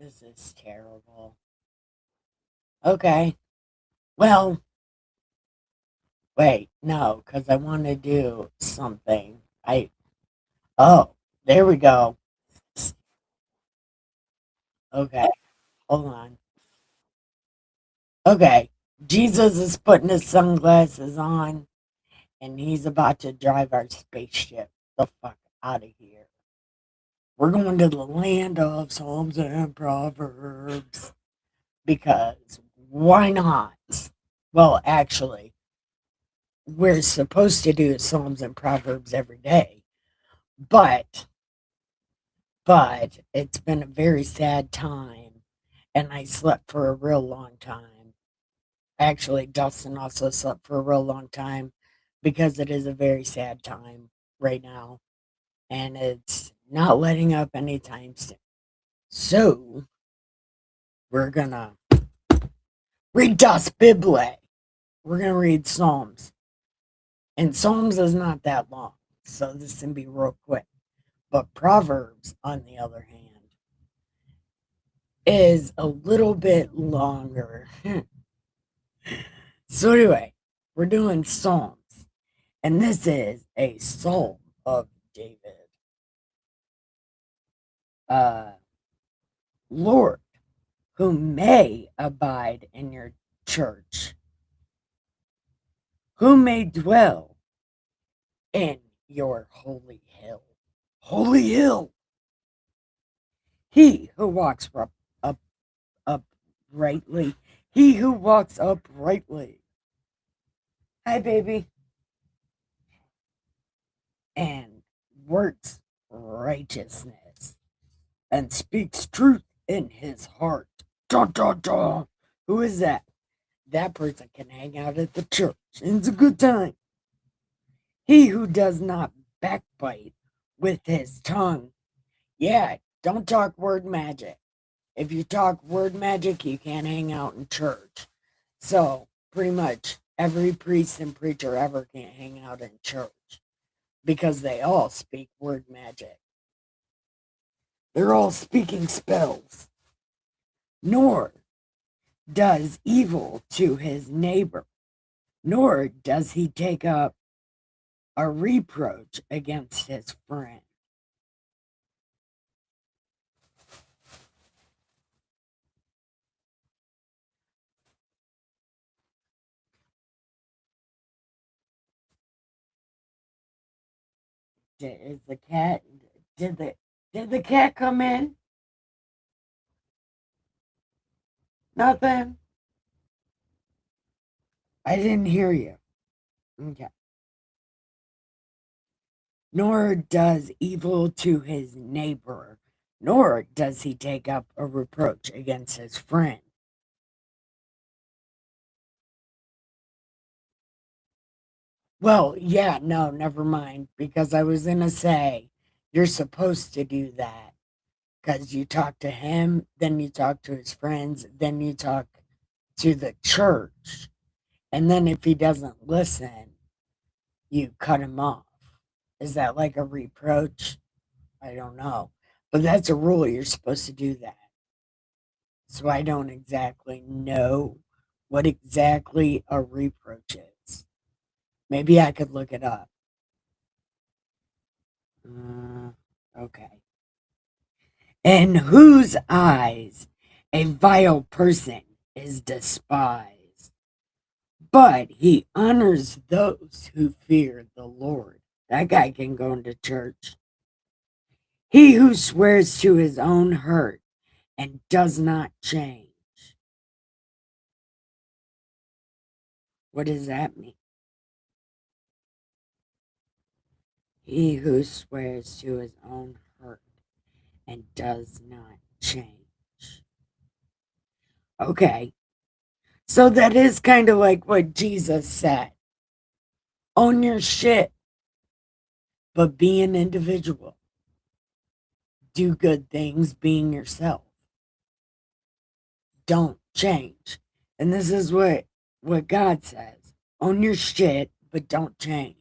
This is terrible. Okay. Well, wait, no, because I want to do something. Oh, there we go. Okay, hold on. Okay, Jesus is putting his sunglasses on and he's about to drive our spaceship the fuck out of here. We're going to the land of Psalms and Proverbs because why not? Well, actually, we're supposed to do Psalms and Proverbs every day, but it's been a very sad time and I slept for a real long time. Actually, Dustin also slept for a real long time because it is a very sad time right now and it's not letting up anytime soon. So, we're gonna read Das Bible. We're gonna read Psalms. And Psalms is not that long, so this can be real quick. But Proverbs, on the other hand, is a little bit longer. So anyway, we're doing Psalms, and this is a Psalm of David. Uh, Lord, who may abide in your church, who may dwell in your holy hill. Holy hill! He who walks up, uprightly, he who walks uprightly. Hi, baby. And works righteousness and speaks truth in his heart. Da, da, da. Who is that? That person can hang out at the church. And it's a good time. He who does not backbite with his tongue. Yeah, don't talk word magic. If you talk word magic, you can't hang out in church. So, pretty much every priest and preacher ever can't hang out in church because they all speak word magic. They're all speaking spells. Nor does evil to his neighbor, nor does he take up a reproach against his friend. Is the cat? Did the did the cat come in? Nothing. I didn't hear you. Okay. Nor does evil to his neighbor, nor does he take up a reproach against his friend. Well, yeah, no, never mind, because I was gonna say you're supposed to do that because you talk to him, then you talk to his friends, then you talk to the church, and then if he doesn't listen, you cut him off. Is that like a reproach? I don't know, but that's a rule. You're supposed to do that. So I don't exactly know what exactly a reproach is. Maybe I could look it up. Okay. In whose eyes a vile person is despised, but he honors those who fear the Lord. That guy can go into church. He who swears to his own hurt and does not change. What does that mean? He who swears to his own hurt and does not change. Okay. So that is kind of like what Jesus said. Own your shit, but be an individual. Do good things being yourself. Don't change. And this is what God says. Own your shit, but don't change.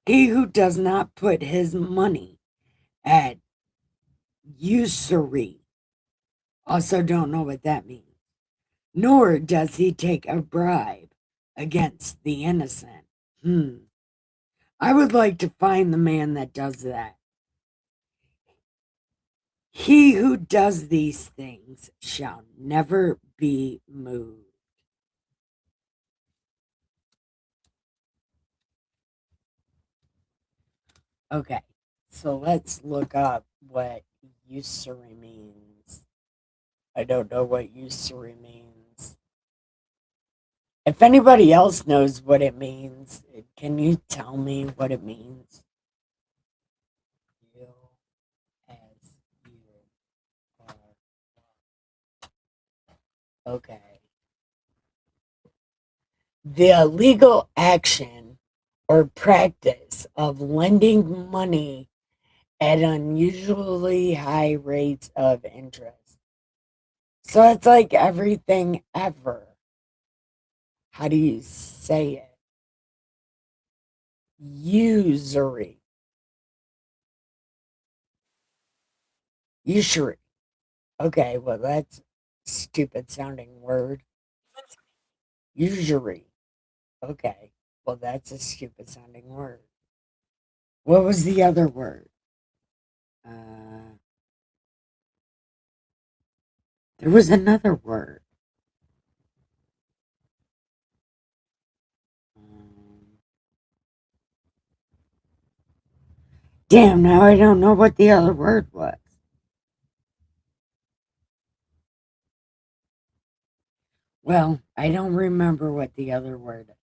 He who does not put his money at Usury. Also, don't know what that means. Nor does he take a bribe against the innocent. I would like to find the man that does that. He who does these things shall never be moved. Okay, so let's look up what usury means. I don't know what usury means. If anybody else knows what it means, can you tell me what it means? Okay. The illegal action or practice of lending money at unusually high rates of interest. So it's like everything ever. How do you say it? Usury. Usury. Okay, well, that's a stupid sounding word. Usury. Okay, well, that's a stupid sounding word. What was the other word? Uh, there was another word. Um, Damn, now I don't know what the other word was. Well, I don't remember what the other word is.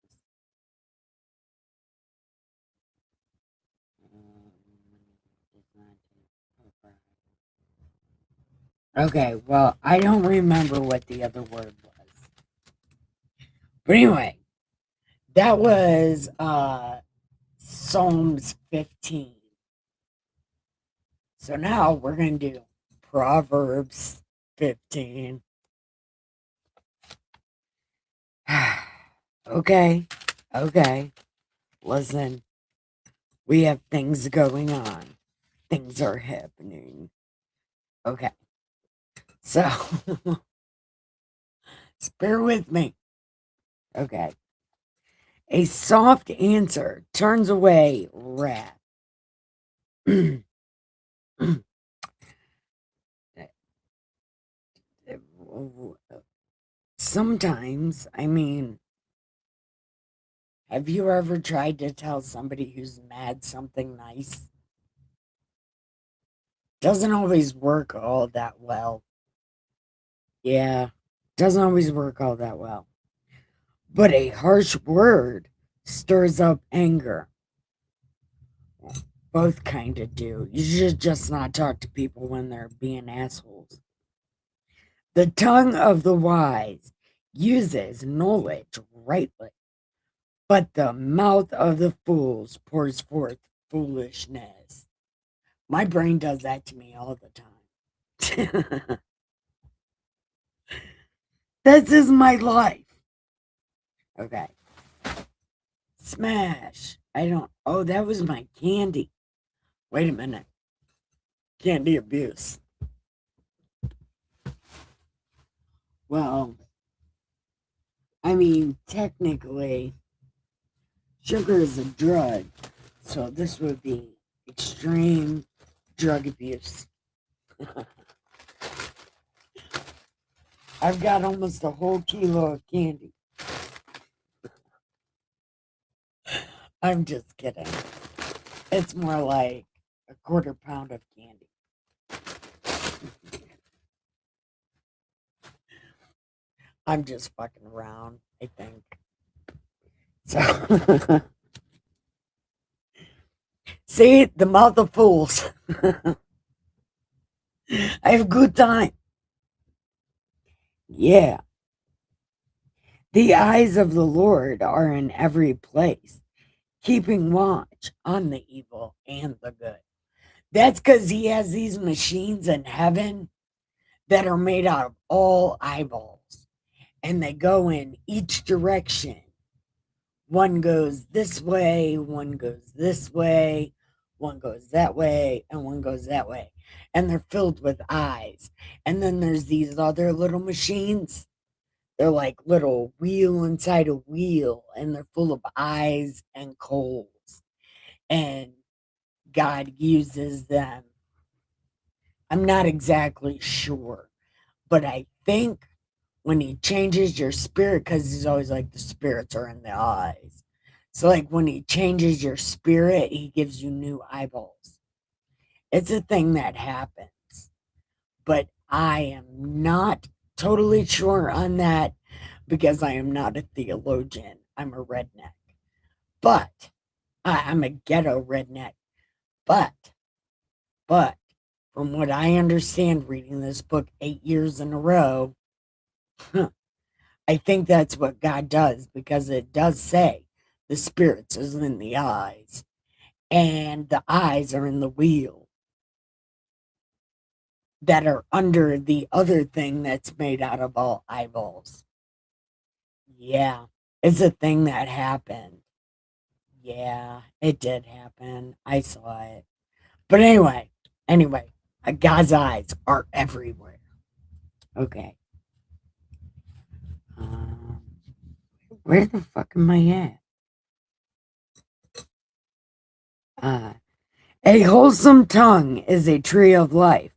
Okay, well, I don't remember what the other word was. But anyway, that was Psalms 15. So now we're going to do Proverbs 15. Okay, okay. Listen, we have things going on. Things are happening. Okay, so bear with me. Okay. A soft answer turns away wrath. Sometimes, I mean, have you ever tried to tell somebody who's mad something nice? Doesn't always work all that well. Yeah, doesn't always work all that well. But a harsh word stirs up anger. Both kind of do. You should just not talk to people when they're being assholes. The tongue of the wise uses knowledge rightly, but the mouth of the fools pours forth foolishness. My brain does that to me all the time. This is my life. Okay. Smash. I don't. Oh, that was my candy. Wait a minute. Candy abuse. Well, I mean, technically, sugar is a drug. So this would be extreme drug abuse. I've got almost a whole kilo of candy. I'm just kidding. It's more like a quarter pound of candy. I'm just fucking around, I think. So, see, the mouth of fools. I have a good time. Yeah. The eyes of the Lord are in every place, keeping watch on the evil and the good. That's because he has these machines in heaven that are made out of all eyeballs, and they go in each direction. One goes this way, one goes this way, One goes that way and one goes that way. And they're filled with eyes. And then there's these other little machines. They're like little wheel inside a wheel, and they're full of eyes and coals. And God uses them. I'm not exactly sure, but I think when he changes your spirit, because he's always like the spirits are in the eyes. So, like when he changes your spirit, he gives you new eyeballs. It's a thing that happens, but I am not totally sure on that because I am not a theologian. I'm a redneck, but I'm a ghetto redneck. But, but, from what I understand reading this book 8 years in a row, I think that's what God does because it does say the spirits is in the eyes and the eyes are in the wheel that are under the other thing that's made out of all eyeballs. Yeah, it's a thing that happened. Yeah, it did happen. I saw it. But anyway, God's eyes are everywhere. Okay. Um, where the fuck am I at? Uh, a wholesome tongue is a tree of life,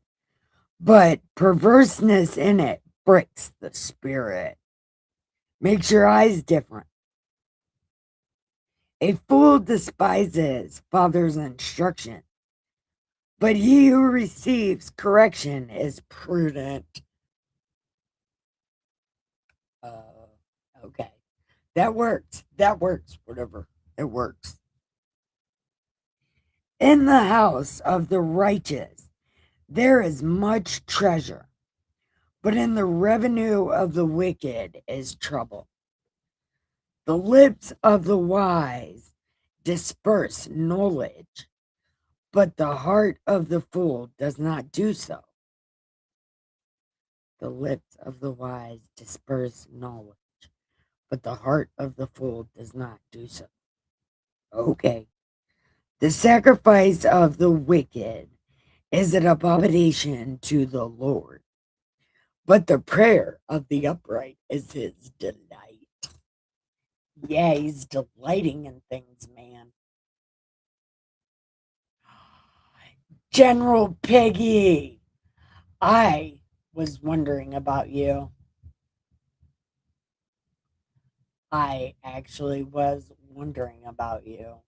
but perverseness in it breaks the spirit. Makes your eyes different. A fool despises father's instruction, but he who receives correction is prudent. Uh, okay. That works. That works. Whatever. It works. In the house of the righteous, there is much treasure, but in the revenue of the wicked is trouble. The lips of the wise disperse knowledge, but the heart of the fool does not do so. The lips of the wise disperse knowledge, but the heart of the fool does not do so. Okay. The sacrifice of the wicked is an abomination to the Lord, but the prayer of the upright is his delight. Yeah, he's delighting in things, man. General Piggy, I was wondering about you. I actually was wondering about you.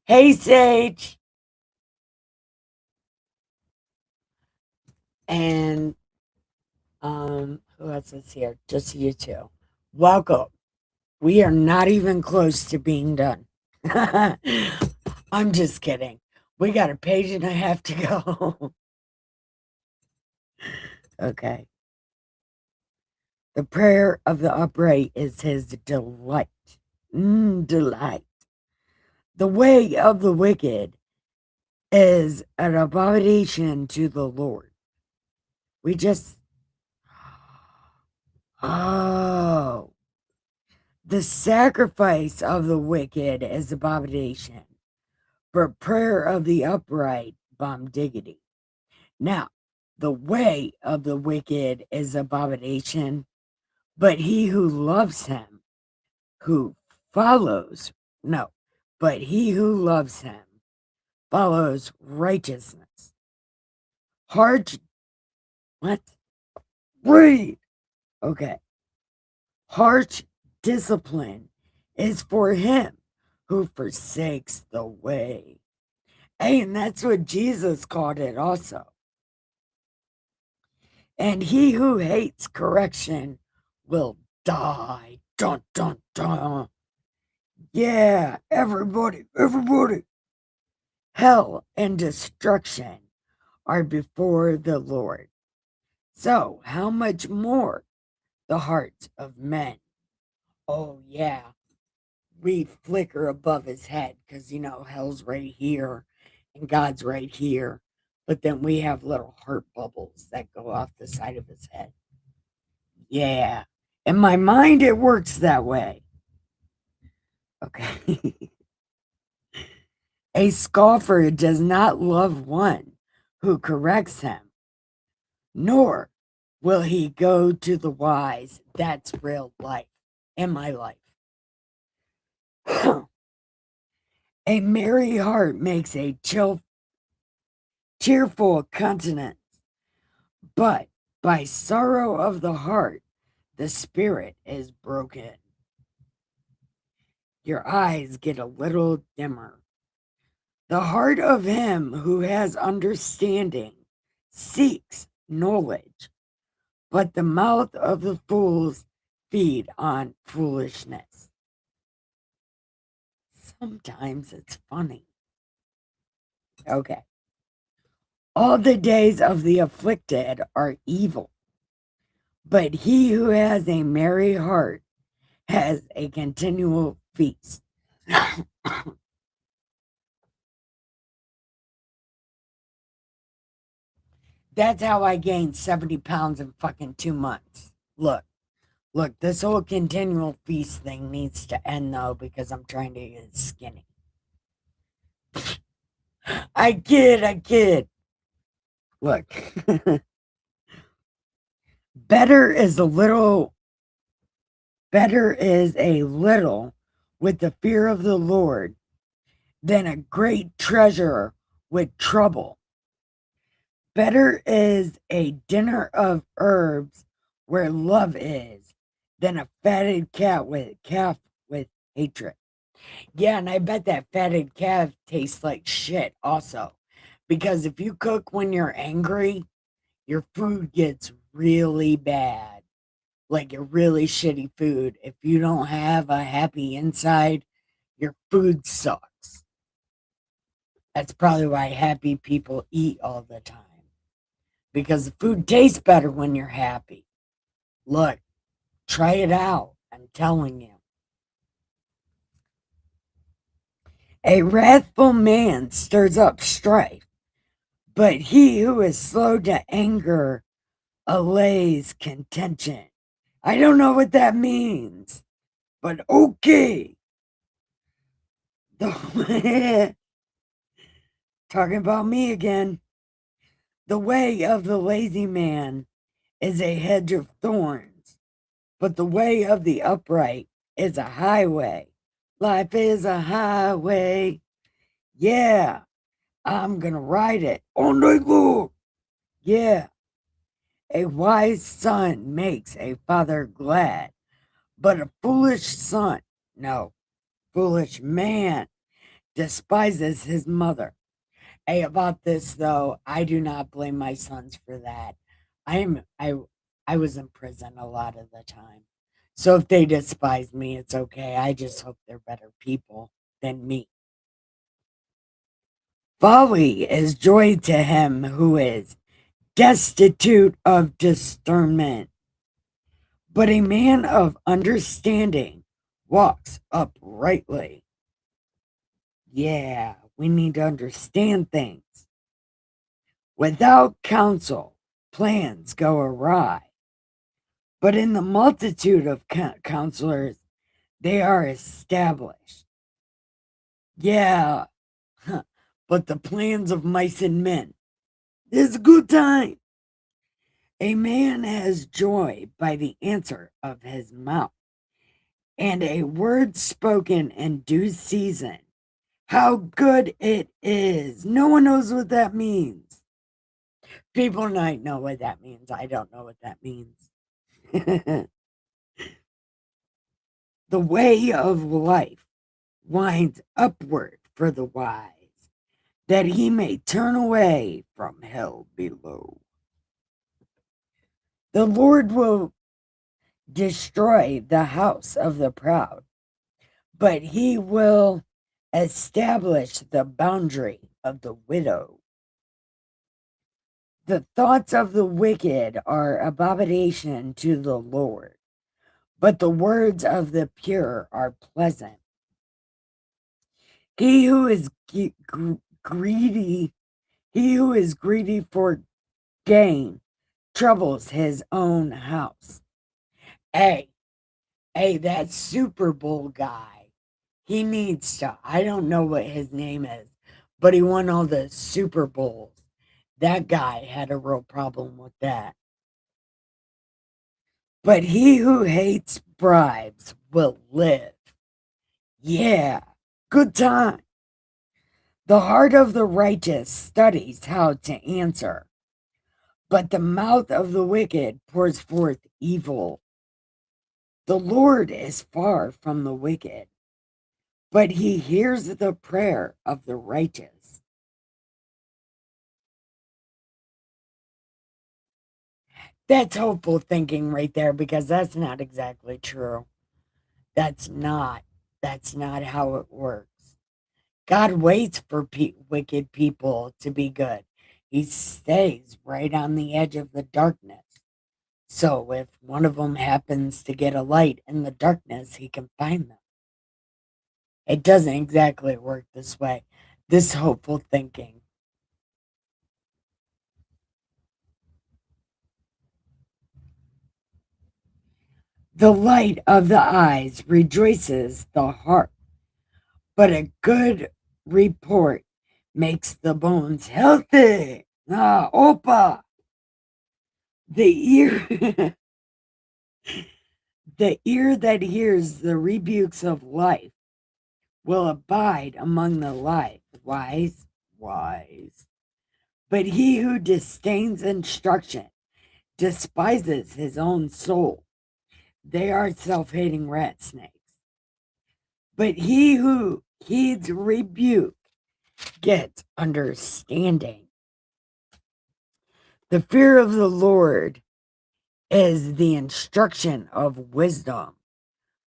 Hey, Sage! And, who else is here? Just you two. Welcome. We are not even close to being done. I'm just kidding. We got a page and a half to go. Okay. The prayer of the upright is his delight. Delight. The way of the wicked is an abomination to the Lord. We just. Oh. The sacrifice of the wicked is abomination, but prayer of the upright, bomb diggity. Now, the way of the wicked is abomination, but he who loves him, who follows, no, but he who loves him follows righteousness. Hard, what? Read. Okay. Harsh discipline is for him who forsakes the way. Hey, and that's what Jesus called it also. And he who hates correction will die. Dun, dun, dun. Yeah, everybody. Hell and destruction are before the Lord. So, how much more the hearts of men? Oh, yeah. We flicker above his head because, hell's right here and God's right here. but then we have little heart bubbles that go off the side of his head. Yeah. In my mind, it works that way. Okay. A scoffer does not love one who corrects him, nor will he go to the wise. That's real life in my life. A merry heart makes a cheerful countenance, but by sorrow of the heart, the spirit is broken. Your eyes get a little dimmer. The heart of him who has understanding seeks knowledge, but the mouth of the fools feed on foolishness. Sometimes it's funny. Okay. All the days of the afflicted are evil, but he who has a merry heart has a continual feast. That's how I gained 70 pounds in fucking 2 months. Look, this whole continual feast thing needs to end though because I'm trying to get skinny. I kid. Look, better is a little with the fear of the Lord than a great treasure with trouble. Better is a dinner of herbs where love is than a fatted calf with hatred. Yeah, and I bet that fatted calf tastes like shit also. Because if you cook when you're angry, your food gets really bad. Like a really shitty food. If you don't have a happy inside, your food sucks. That's probably why happy people eat all the time. Because the food tastes better when you're happy. Look, try it out. I'm telling you. A wrathful man stirs up strife, but he who is slow to anger allays contention. I don't know what that means, but okay. Talking about me again. The way of the lazy man is a hedge of thorns, but the way of the upright is a highway. Life is a highway. Yeah, I'm gonna ride it all night long. Yeah, a wise son makes a father glad, but a foolish son, no, foolish man despises his mother. Hey, about this though, I do not blame my sons for that. I am I was in prison a lot of the time. So if they despise me, it's okay. I just hope they're better people than me. Folly is joy to him who is destitute of discernment, but a man of understanding walks uprightly. Yeah, we need to understand things. Without counsel, plans go awry, but in the multitude of counselors, they are established. Yeah, but the plans of mice and men. It's a good time. A man has joy by the answer of his mouth, and a word spoken in due season. How good it is. No one knows what that means. People might know what that means. I don't know what that means. The way of life winds upward for the wise, that he may turn away from hell below. The Lord will destroy the house of the proud, but he will establish the boundary of the widow. The thoughts of the wicked are abomination to the Lord, but the words of the pure are pleasant. He who is greedy, He who is greedy for gain troubles his own house. Hey, hey, that Super Bowl guy, he needs to, I don't know what his name is, but he won all the Super Bowls. That guy had a real problem with that. But he who hates bribes will live. Yeah, good time. The heart of the righteous studies how to answer, but the mouth of the wicked pours forth evil. The Lord is far from the wicked, but he hears the prayer of the righteous. That's hopeful thinking right there because that's not exactly true. That's not. That's not how it works. God waits for wicked people to be good. He stays right on the edge of the darkness. So if one of them happens to get a light in the darkness, he can find them. It doesn't exactly work this way. This hopeful thinking. The light of the eyes rejoices the heart, but a good report makes the bones healthy. Ah, opa. The ear, the ear that hears the rebukes of life will abide among the life wise, wise. But he who disdains instruction despises his own soul. They are self hating rat snakes. But he who heeds rebuke gets understanding. The fear of the Lord is the instruction of wisdom,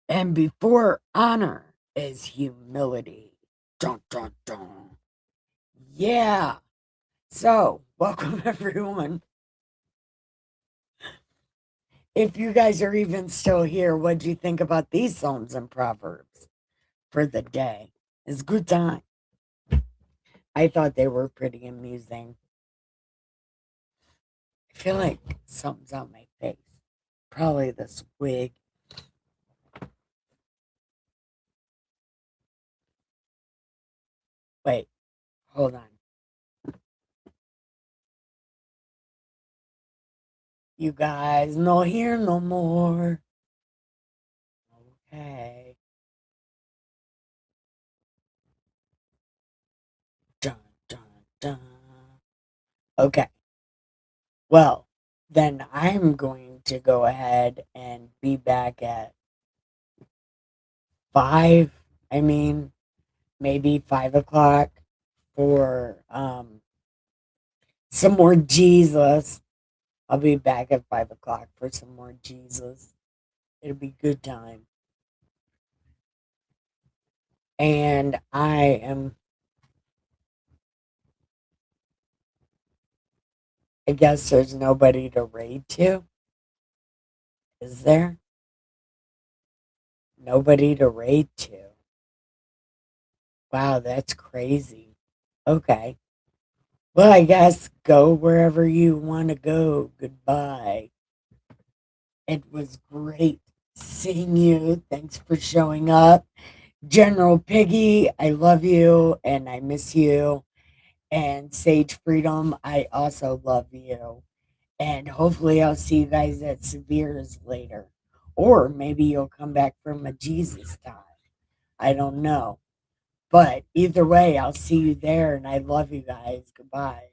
and before honor is humility. Dun, dun, dun. Yeah. So, welcome everyone. If you guys are even still here, what do you think about these Psalms and Proverbs for the day? It's good time. I thought they were pretty amusing. I feel like something's on my face. Probably this wig. Wait, hold on. You guys no here no more. Okay. Dun, dun, dun. Okay. Well, then I'm going to go ahead and be back at 5. I mean, maybe 5 o'clock for some more Jesus. I'll be back at 5 o'clock for some more Jesus. It'll be good time. And I guess there's nobody to raid to. Is there? Nobody to raid to. Wow, that's crazy. Okay. Well, I guess go wherever you want to go. Goodbye. It was great seeing you. Thanks for showing up. General Piggy, I love you and I miss you. And Sage Freedom, I also love you. And hopefully, I'll see you guys at Severe's later. Or maybe you'll come back for my Jesus time. I don't know. But either way, I'll see you there and I love you guys. Goodbye.